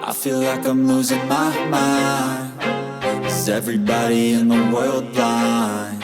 I feel like I'm losing my mind. Is everybody in the world blind?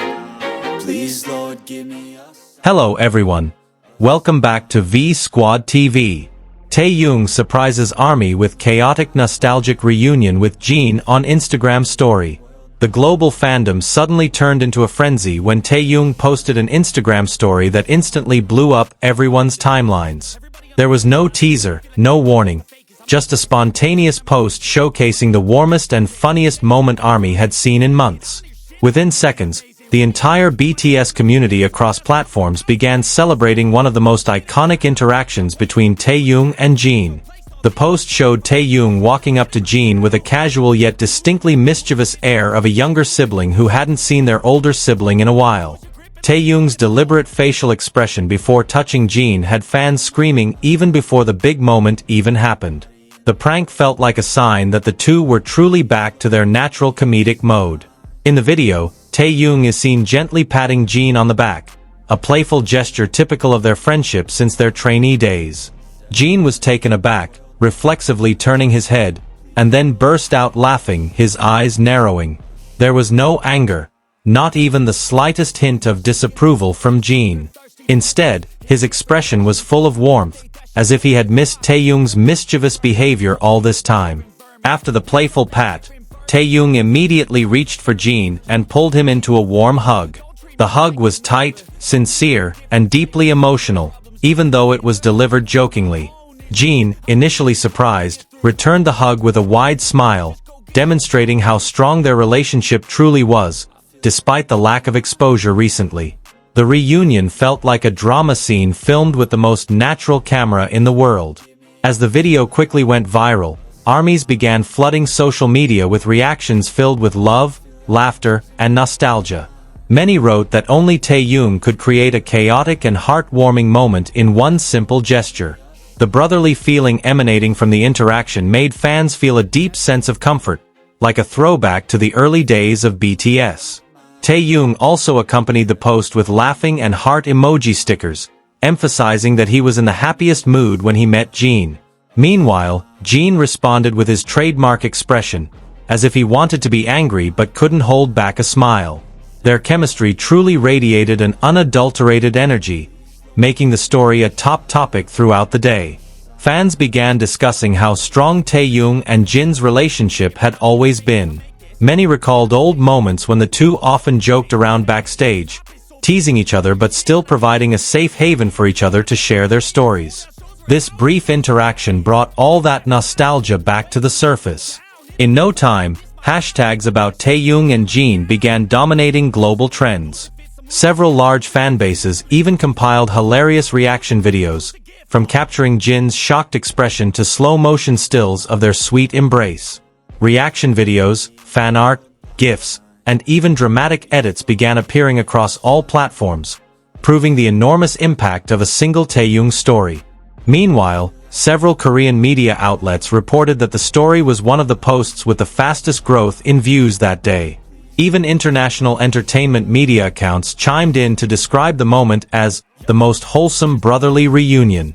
Please, Lord, give me a sign. Hello everyone. Welcome back to V Squad TV. Taehyung surprises ARMY with chaotic nostalgic reunion with Jin on Instagram story. The global fandom suddenly turned into a frenzy when Taehyung posted an Instagram story that instantly blew up everyone's timelines. There was no teaser, no warning, just a spontaneous post showcasing the warmest and funniest moment ARMY had seen in months. Within seconds, the entire BTS community across platforms began celebrating one of the most iconic interactions between Taehyung and Jin. The post showed Taehyung walking up to Jin with a casual yet distinctly mischievous air of a younger sibling who hadn't seen their older sibling in a while. Taehyung's deliberate facial expression before touching Jin had fans screaming even before the big moment even happened. The prank felt like a sign that the two were truly back to their natural comedic mode. In the video, Taehyung is seen gently patting Jin on the back, a playful gesture typical of their friendship since their trainee days. Jin was taken aback, reflexively turning his head, and then burst out laughing, his eyes narrowing. There was no anger, not even the slightest hint of disapproval from Jin. Instead, his expression was full of warmth, as if he had missed Taehyung's mischievous behavior all this time. After the playful pat, Taehyung immediately reached for Jin and pulled him into a warm hug. The hug was tight, sincere, and deeply emotional, even though it was delivered jokingly. Jin, initially surprised, returned the hug with a wide smile, demonstrating how strong their relationship truly was, despite the lack of exposure recently. The reunion felt like a drama scene filmed with the most natural camera in the world. As the video quickly went viral, ARMYs began flooding social media with reactions filled with love, laughter, and nostalgia. Many wrote that only Taehyung could create a chaotic and heartwarming moment in one simple gesture. The brotherly feeling emanating from the interaction made fans feel a deep sense of comfort, like a throwback to the early days of BTS. Taehyung also accompanied the post with laughing and heart emoji stickers, emphasizing that he was in the happiest mood when he met Jin. Meanwhile, Jin responded with his trademark expression, as if he wanted to be angry but couldn't hold back a smile. Their chemistry truly radiated an unadulterated energy, making the story a top topic throughout the day. Fans began discussing how strong Taehyung and Jin's relationship had always been. Many recalled old moments when the two often joked around backstage, teasing each other but still providing a safe haven for each other to share their stories. This brief interaction brought all that nostalgia back to the surface. In no time, hashtags about Taehyung and Jin began dominating global trends. Several large fanbases even compiled hilarious reaction videos, from capturing Jin's shocked expression to slow-motion stills of their sweet embrace. Reaction videos, fan art, GIFs, and even dramatic edits began appearing across all platforms, proving the enormous impact of a single Taehyung story. Meanwhile, several Korean media outlets reported that the story was one of the posts with the fastest growth in views that day. Even international entertainment media accounts chimed in to describe the moment as the most wholesome brotherly reunion.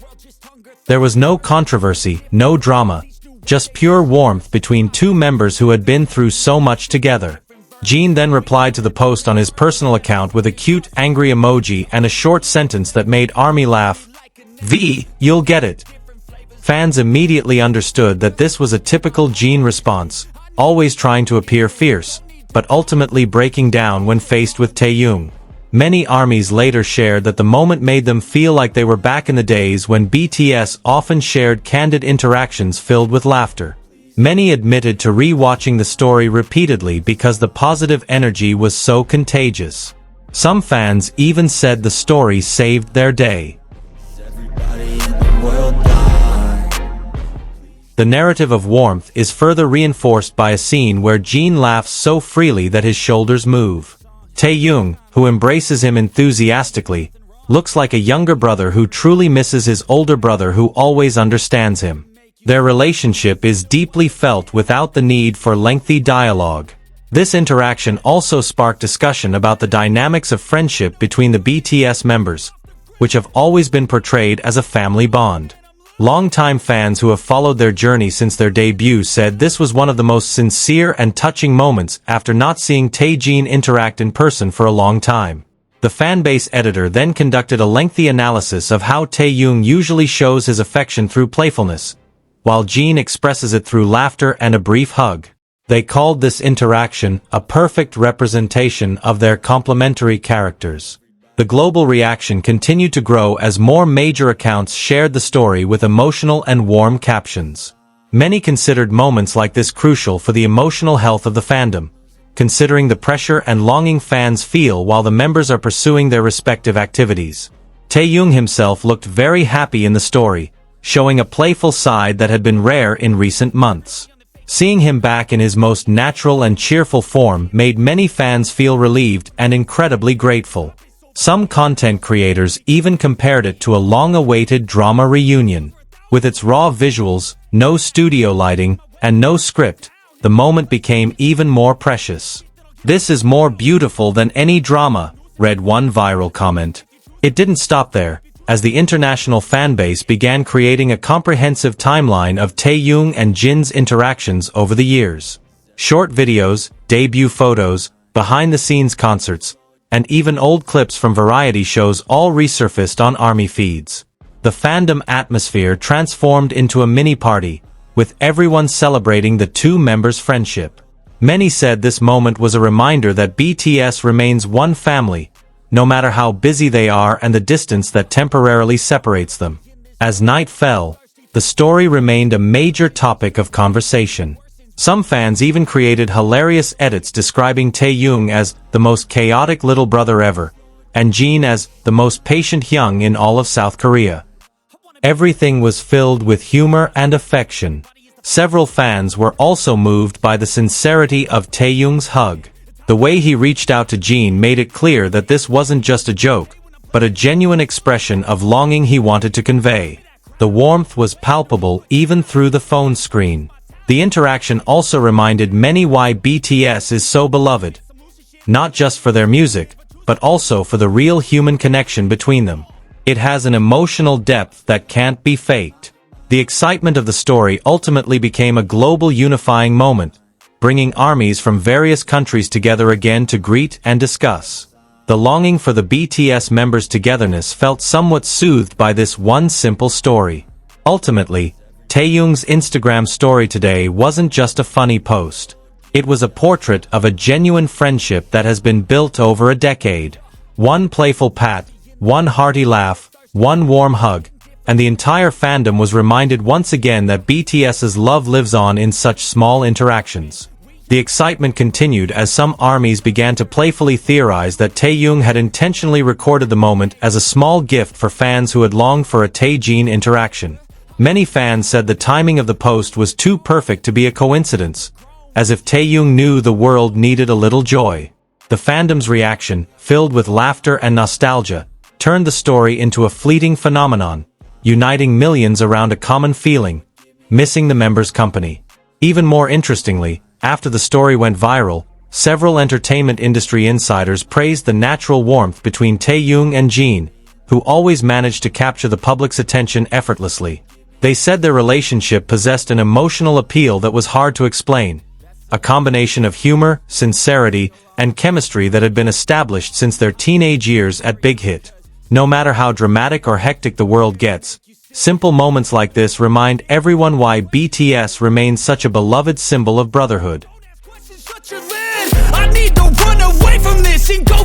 There was no controversy, no drama, just pure warmth between two members who had been through so much together. Jin then replied to the post on his personal account with a cute, angry emoji and a short sentence that made ARMY laugh. "V, you'll get it." Fans immediately understood that this was a typical Jin response, always trying to appear fierce, but ultimately breaking down when faced with Taehyung. Many ARMYs later shared that the moment made them feel like they were back in the days when BTS often shared candid interactions filled with laughter. Many admitted to re-watching the story repeatedly because the positive energy was so contagious. Some fans even said the story saved their day. The narrative of warmth is further reinforced by a scene where Jin laughs so freely that his shoulders move. Taehyung, who embraces him enthusiastically, looks like a younger brother who truly misses his older brother who always understands him. Their relationship is deeply felt without the need for lengthy dialogue. This interaction also sparked discussion about the dynamics of friendship between the BTS members, which have always been portrayed as a family bond. Longtime fans who have followed their journey since their debut said this was one of the most sincere and touching moments after not seeing Taehyung interact in person for a long time. The fanbase editor then conducted a lengthy analysis of how Taehyung usually shows his affection through playfulness, while Jin expresses it through laughter and a brief hug. They called this interaction a perfect representation of their complementary characters. The global reaction continued to grow as more major accounts shared the story with emotional and warm captions. Many considered moments like this crucial for the emotional health of the fandom, considering the pressure and longing fans feel while the members are pursuing their respective activities. Taehyung himself looked very happy in the story, showing a playful side that had been rare in recent months. Seeing him back in his most natural and cheerful form made many fans feel relieved and incredibly grateful. Some content creators even compared it to a long-awaited drama reunion. With its raw visuals, no studio lighting, and no script, the moment became even more precious. "This is more beautiful than any drama," read one viral comment. It didn't stop there, as the international fanbase began creating a comprehensive timeline of Taehyung and Jin's interactions over the years. Short videos, debut photos, behind-the-scenes concerts, and even old clips from variety shows all resurfaced on ARMY feeds. The fandom atmosphere transformed into a mini-party, with everyone celebrating the two members' friendship. Many said this moment was a reminder that BTS remains one family, no matter how busy they are and the distance that temporarily separates them. As night fell, the story remained a major topic of conversation. Some fans even created hilarious edits describing Taehyung as the most chaotic little brother ever, and Jin as the most patient hyung in all of South Korea. Everything was filled with humor and affection. Several fans were also moved by the sincerity of Taehyung's hug. The way he reached out to Jin made it clear that this wasn't just a joke, but a genuine expression of longing he wanted to convey. The warmth was palpable even through the phone screen. The interaction also reminded many why BTS is so beloved. Not just for their music, but also for the real human connection between them. It has an emotional depth that can't be faked. The excitement of the story ultimately became a global unifying moment, bringing armies from various countries together again to greet and discuss. The longing for the BTS members' togetherness felt somewhat soothed by this one simple story. Ultimately, Taehyung's Instagram story today wasn't just a funny post. It was a portrait of a genuine friendship that has been built over a decade. One playful pat, one hearty laugh, one warm hug, and the entire fandom was reminded once again that BTS's love lives on in such small interactions. The excitement continued as some armies began to playfully theorize that Taehyung had intentionally recorded the moment as a small gift for fans who had longed for a Tae-Jin interaction. Many fans said the timing of the post was too perfect to be a coincidence, as if Taehyung knew the world needed a little joy. The fandom's reaction, filled with laughter and nostalgia, turned the story into a fleeting phenomenon, uniting millions around a common feeling: missing the members' company. Even more interestingly, after the story went viral, several entertainment industry insiders praised the natural warmth between Taehyung and Jin, who always managed to capture the public's attention effortlessly. They said their relationship possessed an emotional appeal that was hard to explain, a combination of humor, sincerity, and chemistry that had been established since their teenage years at Big Hit. No matter how dramatic or hectic the world gets, simple moments like this remind everyone why BTS remains such a beloved symbol of brotherhood. I need to run away from this and go